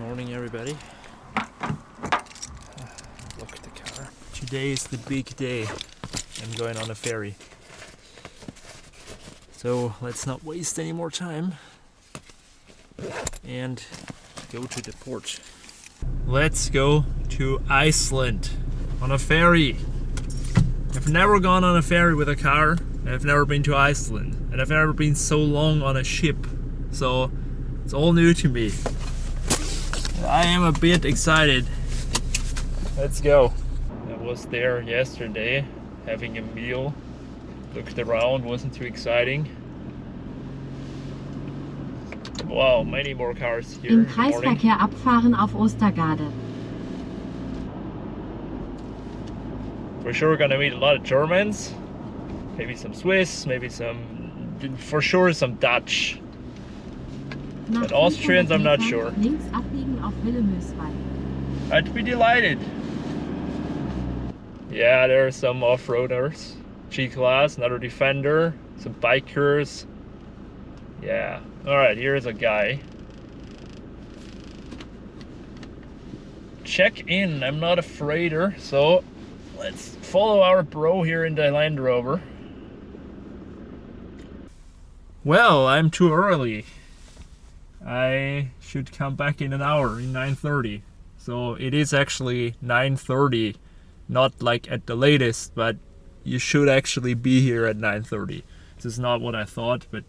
Morning, everybody. Look at the car. Today is the big day. I'm going on a ferry. So let's not waste any more time and go to the port. Let's go to Iceland on a ferry. I've never gone on a ferry with a car. I've never been to Iceland, and I've never been so long on a ship. So it's all new to me. I am a bit excited. Let's go. I was there yesterday having a meal. Looked around, wasn't too exciting. Wow, many more cars here. Im Kreisverkehr abfahren auf Ostergade. For sure gonna meet a lot of Germans. Maybe some Swiss, maybe for sure some Dutch. But Austrians, I'm not sure. Links abbiegen auf Wilhelmswald. I'd be delighted. Yeah, there are some off-roaders. G-Class, another Defender, some bikers. Yeah. Alright, here's a guy. Check in. I'm not a freighter, so let's follow our bro here in the Land Rover. Well, I'm too early. I should come back in an hour, in 9:30. So it is actually 9:30, not like at the latest, but you should actually be here at 9:30. This is not what I thought, but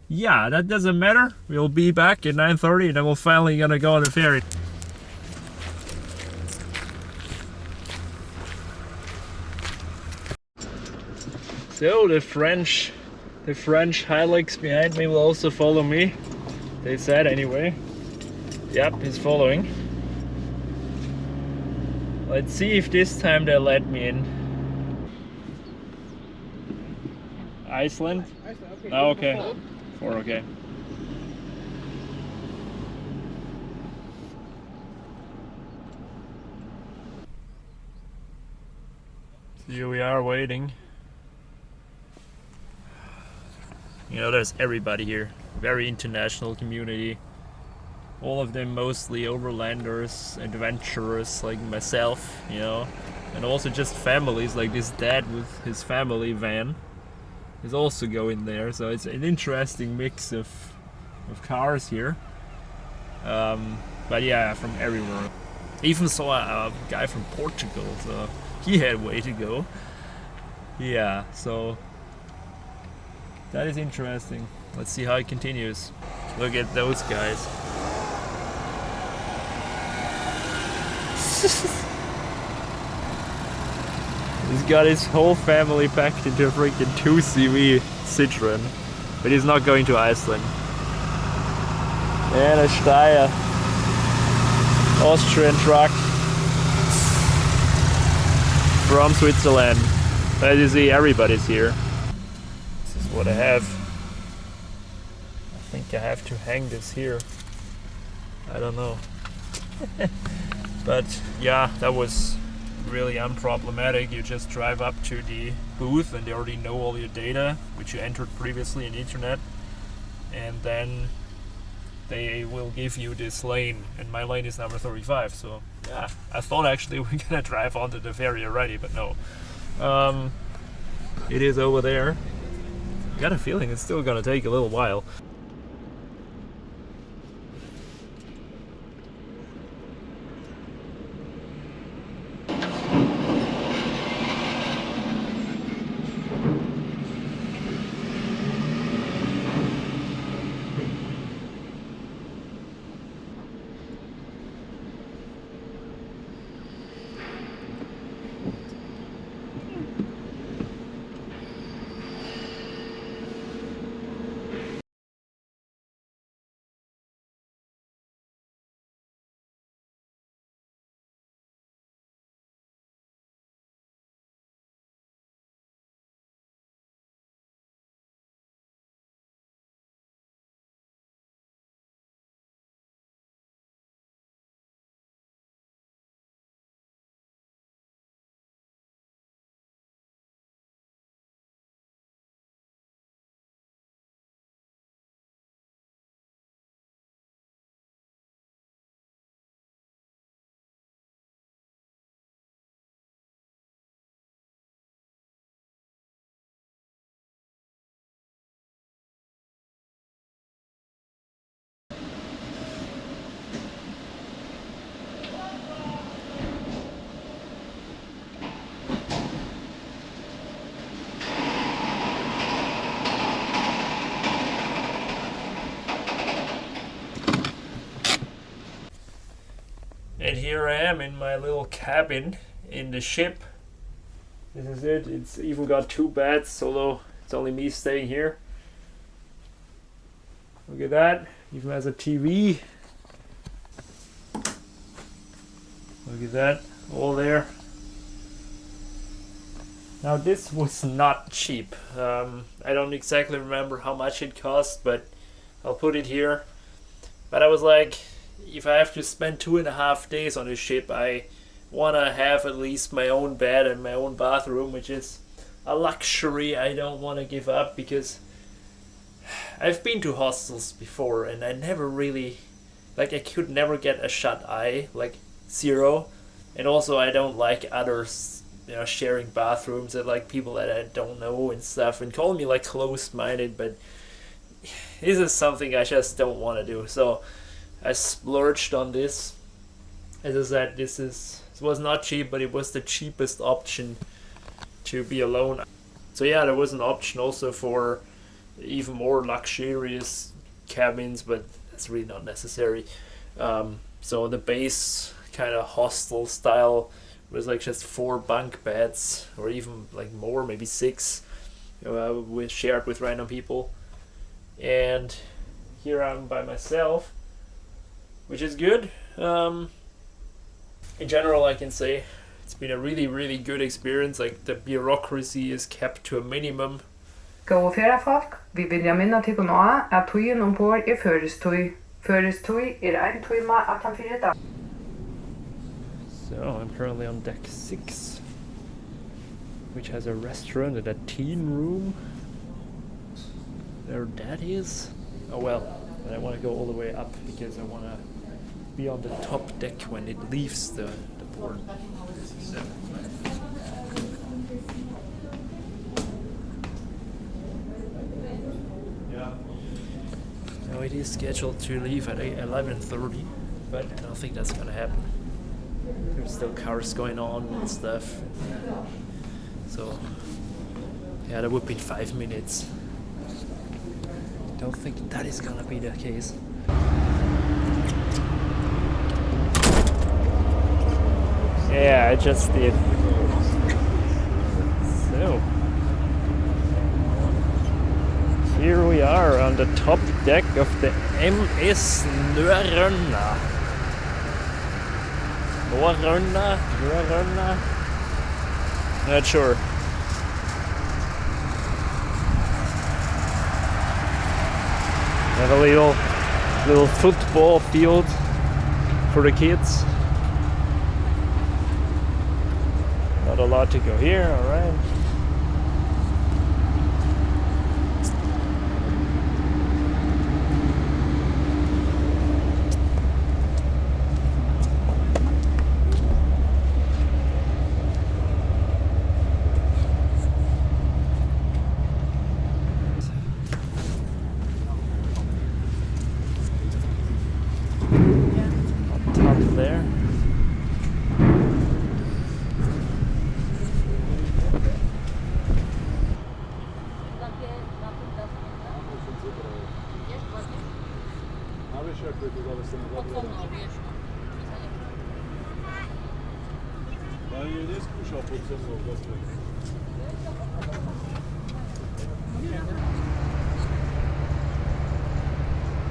yeah, that doesn't matter. We'll be back at 9:30 and then we're finally gonna go on the ferry. So the French Hilux behind me will also follow me. They said anyway. Yep, he's following. Let's see if this time they let me in. Iceland? Okay. Oh, okay. 4, okay. So here we are waiting. You know, there's everybody here. Very international community. All of them mostly overlanders, adventurers like myself, you know. And also just families, like this dad with his family van is also going there. So it's an interesting mix of cars here. But yeah, from everywhere. Even saw a guy from Portugal, so he had way to go. Yeah, so that is interesting. Let's see how it continues. Look at those guys. He's got his whole family packed into a freaking 2CV Citroen, but he's not going to Iceland. And a Steyr Austrian truck from Switzerland. As you see, everybody's here. This is what I have. I think I have to hang this here. I don't know. But yeah, that was really unproblematic. You just drive up to the booth and they already know all your data, which you entered previously in the internet, and then they will give you this lane, and my lane is number 35. So yeah, I thought actually we're gonna drive onto the ferry already, but no. It is over there. I got a feeling it's still gonna take a little while. here I am in my little cabin in the ship. This is it. It's even got 2 beds, although it's only me staying here. Look at that. Even has a TV. Look at that. All there. Now this was not cheap. I don't exactly remember how much it cost, but I'll put it here. But I was like, if I have to spend 2.5 days on this ship, I want to have at least my own bed and my own bathroom, which is a luxury I don't want to give up, because I've been to hostels before and I never really, like, I could never get a shut eye, like 0. And also I don't like others, you know, sharing bathrooms and like people that I don't know and stuff, and call me like closed-minded, but this is something I just don't want to do. So I splurged on this. As I said, this was not cheap, but it was the cheapest option to be alone. So yeah, there was an option also for even more luxurious cabins, but that's really not necessary. So the base kind of hostel style was like just 4 bunk beds, or even like more, maybe 6. We shared with random people, and here I'm by myself, which is good. In general, I can say it's been a really, really good experience. Like, the bureaucracy is kept to a minimum. Góða ferðafólk, við viljum minna tykkum á að tugin ombord førestøy. Førestøy ein tíma aftan fyrir dag. So I'm currently on deck 6, which has a restaurant and a teen room. There that is. Oh well, but I want to go all the way up because I want to be on the top deck when it leaves the port. So. Yeah. Now it is scheduled to leave at 11:30, but I don't think that's gonna happen. There's still cars going on and stuff. So yeah, that would be 5 minutes. Don't think that is gonna be the case. Yeah, I just did. So here we are on the top deck of the MS Norröna. Norröna? Not sure. Have a little football field for the kids. Not a lot to go here, alright. There.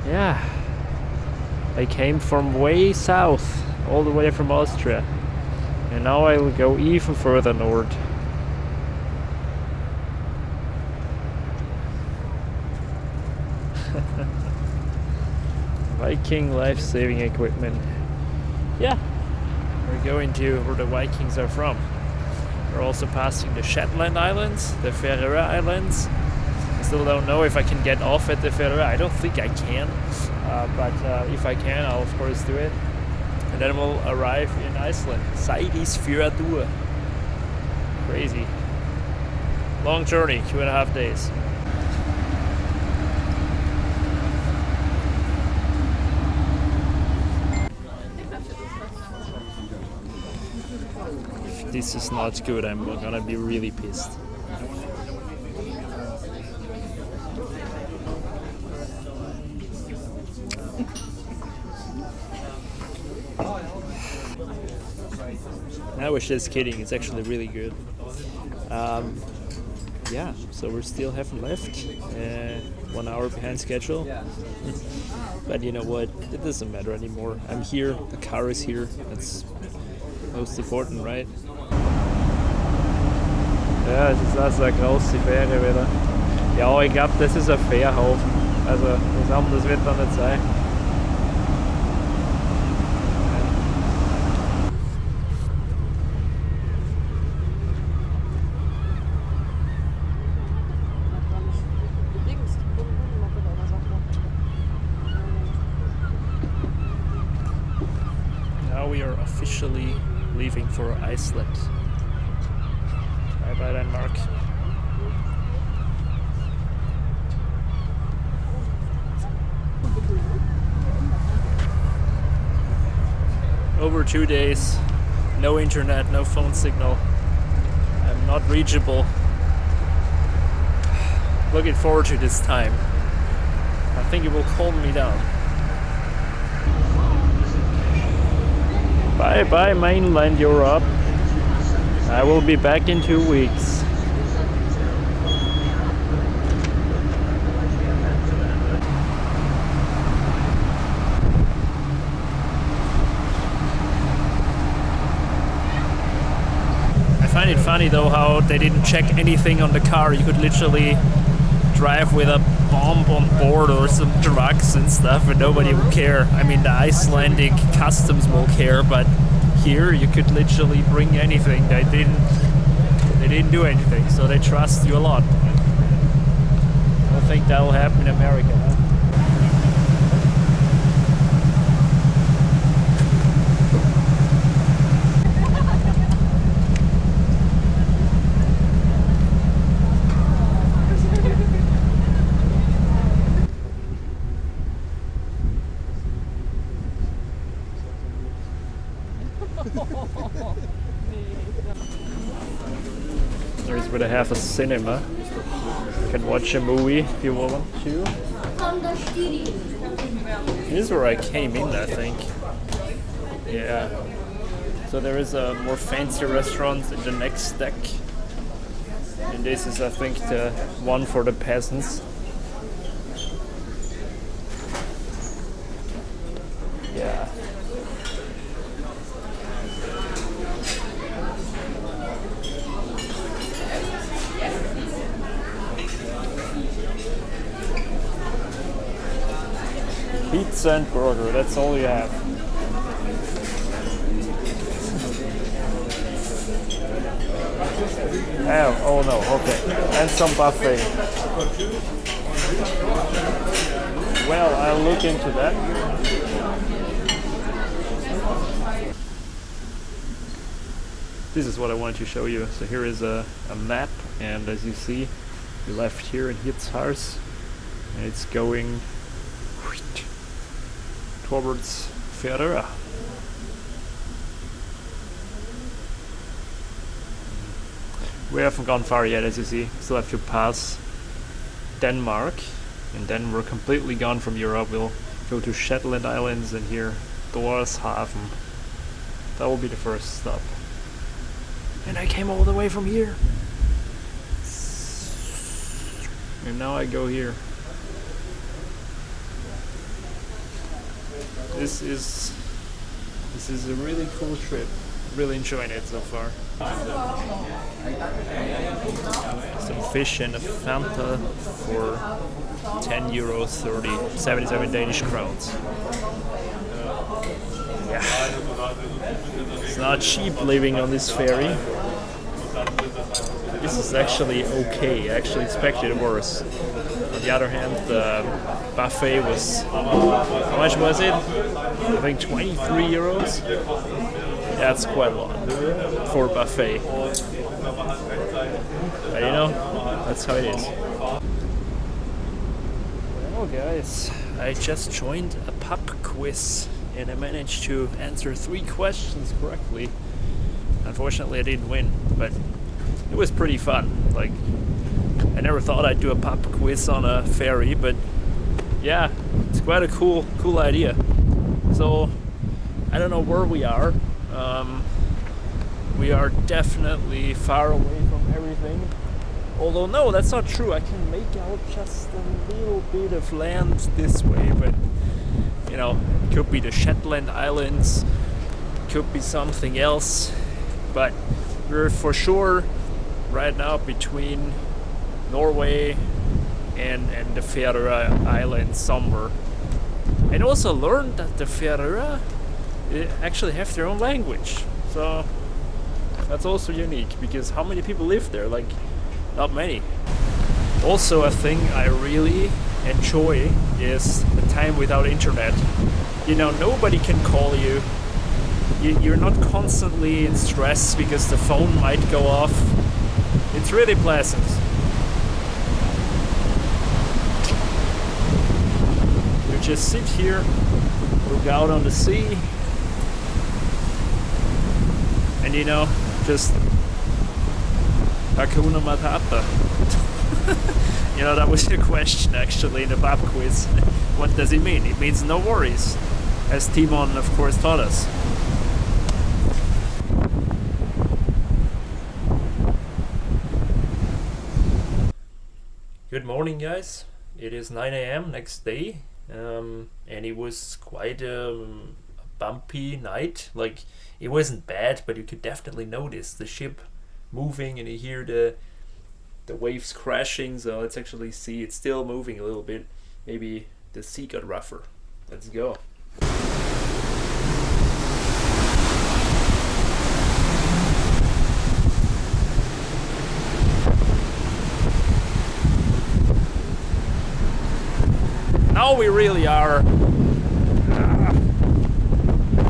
Yeah, I came from way south, all the way from Austria, and now I will go even further north. Viking life-saving equipment. Yeah, we're going to where the Vikings are from. We're also passing the Shetland Islands, the Faroe Islands. I still don't know if I can get off at the Faroe. I don't think I can, but if I can, I'll of course do it. And then we'll arrive in Iceland, Seyðisfjörður. Crazy. Long journey, 2.5 days. If this is not good, I'm gonna be really pissed. I was just kidding. It's actually really good. Yeah, so we still haven't left. 1 hour behind schedule. But you know what? It doesn't matter anymore. I'm here. The car is here. That's most important, right? Ja, es ist also eine grosse Fähre wieder. Ja, ich glaube, das ist ein Fährhafen. Also, was anderes wird da nicht sein. Now we are officially leaving for Iceland. Bye bye then, Mark. Over 2 days, no internet, no phone signal. I'm not reachable. Looking forward to this time. I think it will calm me down. Bye bye mainland Europe. I will be back in 2 weeks. I find it funny though how they didn't check anything on the car. You could literally drive with a bomb on board or some drugs and stuff and nobody would care. I mean, the Icelandic customs will care, but here you could literally bring anything. They didn't do anything, so they trust you a lot. I don't think that will happen in America, huh? There's where they have a cinema. You can watch a movie if you want to. This is where I came in, I think. Yeah. So there is a more fancy restaurant in the next deck. And this is, I think, the one for the peasants. Yeah. Pizza and burger, that's all you have. Oh no, okay. And some buffet. Well, I'll look into that. This is what I wanted to show you. So here is a map, and as you see, we left here in Hirtshals, and it's going towards Faroe. We haven't gone far yet, as you see. Still have to pass Denmark, and then we're completely gone from Europe. We'll go to Shetland Islands and here Thorshavn. That will be the first stop. And I came all the way from here. And now I go here. This is a really cool trip. Really enjoying it so far. Some fish and a Fanta for 10 euros, 77 Danish crowns. Yeah. It's not cheap living on this ferry. This is actually okay. I actually expected worse. On the other hand, the buffet was, how much was it? I think 23 euros. That's quite a lot for a buffet. But you know, that's how it is. Well guys, I just joined a pub quiz and I managed to answer 3 questions correctly. Unfortunately I didn't win, but it was pretty fun. Like, I never thought I'd do a pub quiz on a ferry, but yeah, it's quite a cool we are definitely far away from everything. Although no, that's not true. I can make out just a little bit of land this way, but you know, it could be the Shetland Islands, could be something else, but we're for sure right now between Norway and the Faroe Islands somewhere. And also learned that the Faroe actually have their own language, so that's also unique, because how many people live there? Like, not many. Also, a thing I really enjoy is the time without internet. You know, nobody can call you. You're not constantly in stress because the phone might go off. It's really pleasant. You just sit here, look out on the sea, and you know, just Hakuna Matata. You know, that was the question actually in the pub quiz. What does it mean? It means no worries, as Timon of course taught us. Good morning, guys. It is 9 a.m. next day, and it was quite a bumpy night. Like, it wasn't bad, but you could definitely notice the ship moving, and you hear the waves crashing. So let's actually see. It's still moving a little bit. Maybe the sea got rougher. Let's go. Now we really are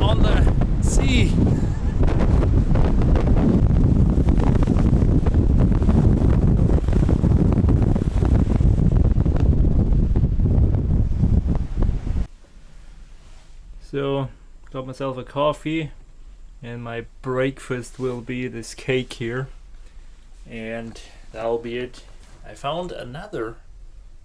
on the sea. So, got myself a coffee, and my breakfast will be this cake here, and that'll be it. I found another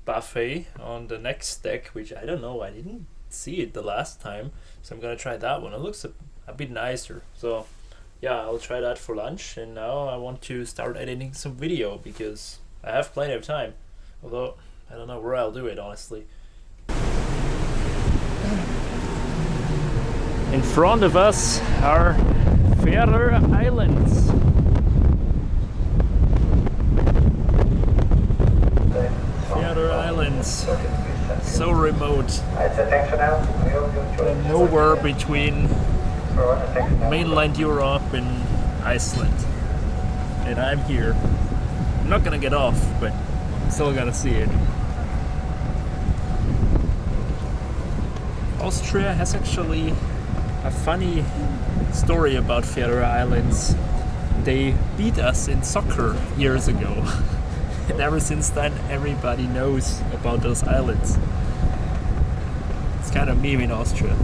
buffet on the next deck, which I don't know, I didn't see it the last time, so I'm gonna try that one. It looks a bit nicer, so yeah, I'll try that for lunch. And now I want to start editing some video because I have plenty of time, although I don't know where I'll do it, honestly. In front of us are Faroe Islands. Faroe Islands, so remote, and nowhere between mainland Europe and Iceland. And I'm here. I'm not gonna get off, but I'm still gonna see it. Austria has actually a funny story about Faroe Islands. They beat us in soccer years ago. And ever since then, everybody knows about those islands. It's kind of meme in Austria.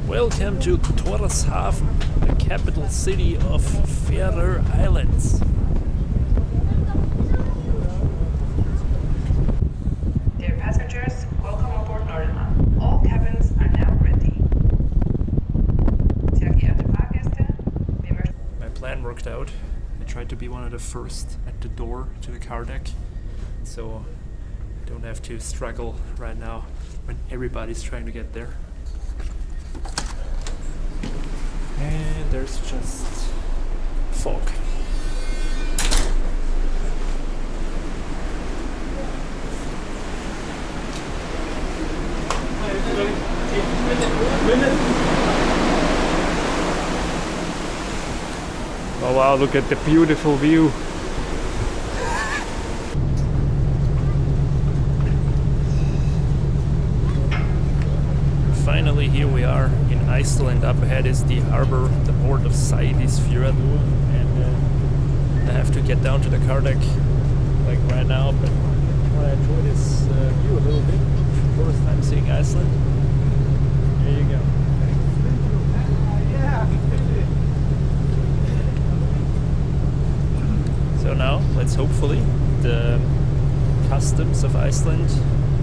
Welcome to Tórshavn, the capital city of Faroe Islands. Dear passengers, welcome aboard Norröna. All cabins are now ready. Sehr geehrte Fahrgäste, wir möchten... My plan worked out. I tried to be one of the first at the door to the car deck, so I don't have to struggle right now when everybody's trying to get there. And there's just fog. Oh wow, look at the beautiful view. Finally, here we are in Iceland. Up ahead is the harbor, the port of Seyðisfjörður, and I have to get down to the car deck like right now, but I want to enjoy this view a little bit. First time seeing Iceland. There you go. So now, let's hopefully the customs of Iceland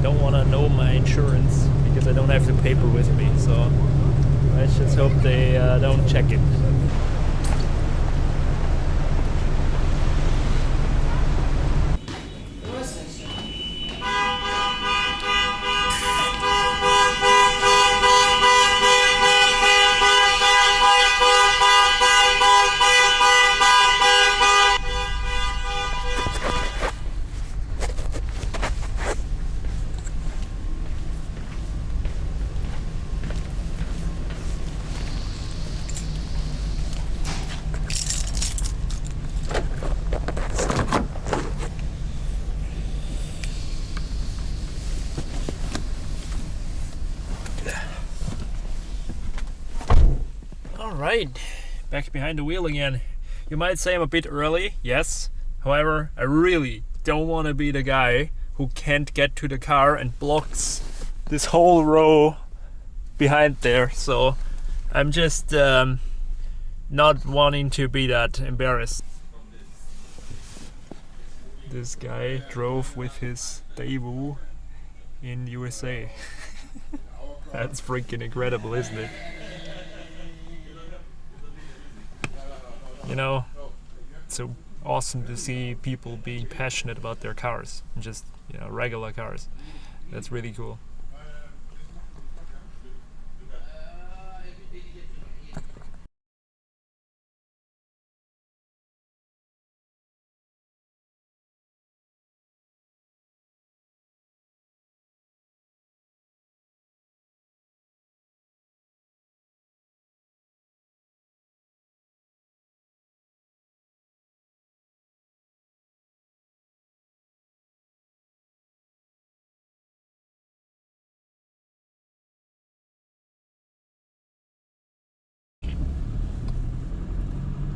don't want to know my insurance because I don't have the paper with me. So let's just hope they don't check it. Alright, back behind the wheel again. You might say I'm a bit early, yes. However, I really don't want to be the guy who can't get to the car and blocks this whole row behind there. So I'm just not wanting to be that embarrassed. This guy drove with his Daewoo in USA. That's freaking incredible, isn't it? You know, it's so awesome to see people being passionate about their cars, and just, you know, regular cars. That's really cool.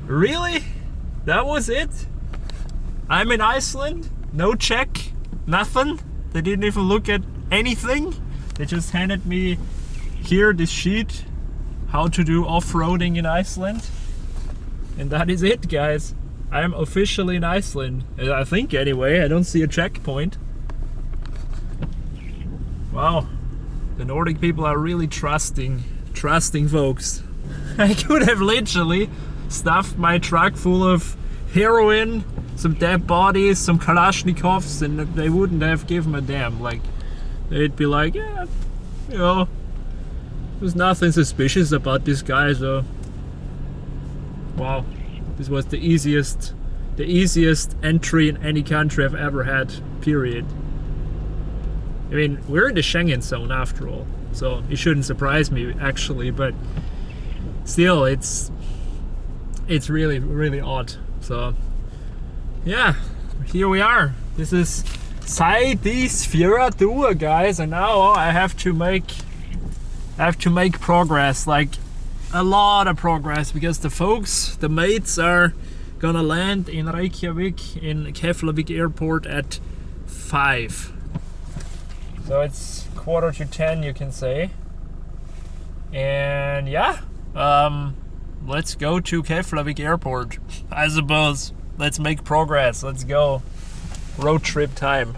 Really? That was it? I'm in Iceland? No check? Nothing? They didn't even look at anything? They just handed me here this sheet, how to do off-roading in Iceland. And that is it, guys. I'm officially in Iceland. I think anyway, I don't see a checkpoint. Wow. The Nordic people are really trusting folks. I could have literally stuffed my truck full of heroin, some dead bodies, some Kalashnikovs, and they wouldn't have given a damn. Like, they'd be like, yeah, you know, there's nothing suspicious about this guy, so wow, this was the easiest entry in any country I've ever had, period. I mean, we're in the Schengen zone after all, so it shouldn't surprise me actually, but still, it's really, really odd. So yeah, here we are. This is Seyðisfjörður, guys, and now I have to make progress, like a lot of progress, because the mates are gonna land in Reykjavik in Keflavik airport at 5. So it's 9:45, you can say. And yeah, let's go to Keflavik airport, I suppose. Let's make progress. Let's go. Road trip time.